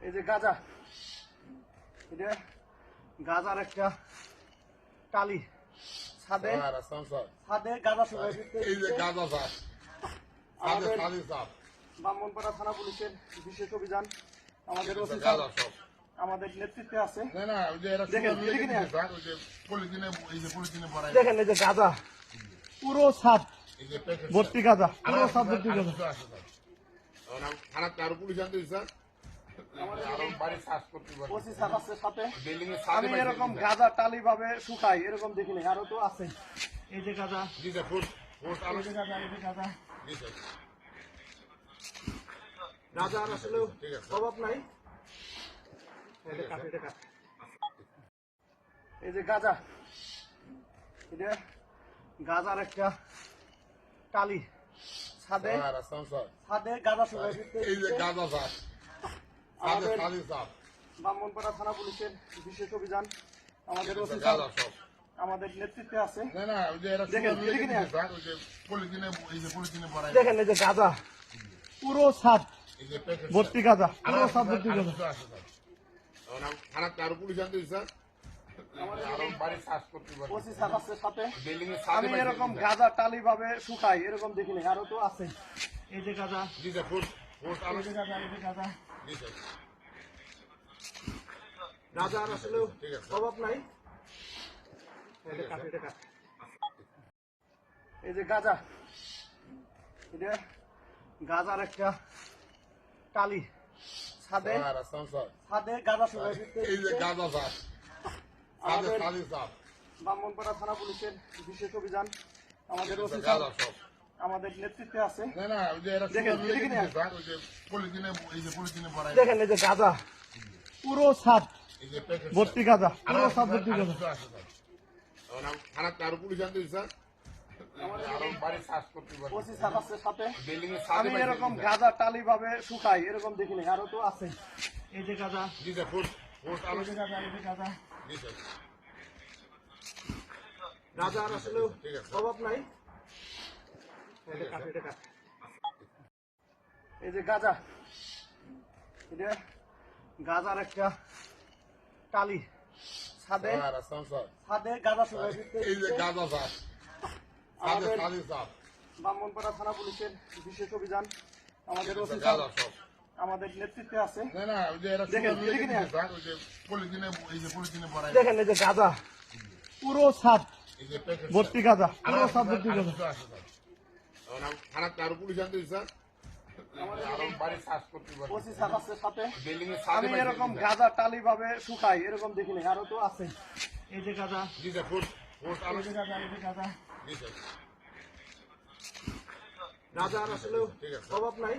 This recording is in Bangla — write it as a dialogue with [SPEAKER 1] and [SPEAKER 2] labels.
[SPEAKER 1] এই যে গাঁজা, এটা গাঁজার একটা টালি ছাদে ছাদে গাঁজা শুকাই ব্রাহ্মণপাড়া থানা পুলিশের বিশেষ অভিযান আমাদের ওসি স্যার আমাদের নেতৃত্বে আছে। দেখেন এই যে গাঁজা পুরো ছাদ ভর্তি গাঁজা, পুরো ছাদ ভর্তি গাঁজা। আমি এরকম গাঁজা টালি ভাবে শুকাই এরকম দেখিনি, আরো তো আছে। এই যে গাঁজা, গাঁজার আসলে অভাব নাই। এই যে গাঁজা, এটা গাঁজার একটা টালি ছাদে ছাদে গাঁজা শুকাই ব্রাহ্মণপাড়া থানা পুলিশের বিশেষ অভিযান আমাদের ওসি স্যার আমাদের নেতৃত্বে আছে। দেখেন এই যে গাঁজা পুরো ছাদ ভর্তি গাঁজা, পুরো ছাদ ভর্তি গাঁজা। আমি এরকম গাঁজা টালি ভাবে শুকাই এরকম দেখিনি, আরো তো আছে। এই যে গাঁজা, গাঁজার আসলে অভাব নাই। এই যে গাঁজা, এটা গাঁজার একটা টালি ছাদে ছাদে গাঁজা শুকাই ব্রাহ্মণপাড়া থানা পুলিশের বিশেষ অভিযান আমাদের ওসি স্যার আমাদের নেতৃত্বে আছে। দেখেন এই যে গাঁজা পুরো ছাদ ভর্তি গাঁজা, পুরো ছাদ ভর্তি গাঁজা। আমি এরকম গাঁজা টালি ভাবে শুকাই এরকম দেখিনি, আরো তো আছে। এই যে গাঁজা, গাঁজার আসলে অভাব নাই। এই যে গাঁজা, এটা গাঁজার একটা টালি ছাদে ছাদে গাঁজা শুকাই ব্রাহ্মণপাড়া থানা পুলিশের বিশেষ অভিযান আমাদের ওসি স্যার আমাদের নেতৃত্বে আছে। দেখেন এই যে গাঁজা পুরো ছাদ ভর্তি গাঁজা, পুরো ছাদ ভর্তি গাঁজা। আমি এরকম গাঁজা টালি ভাবে শুকাই এরকম দেখিনি, আরো তো আছে। এই যে গাঁজা, গাঁজার আসলে অভাব নাই।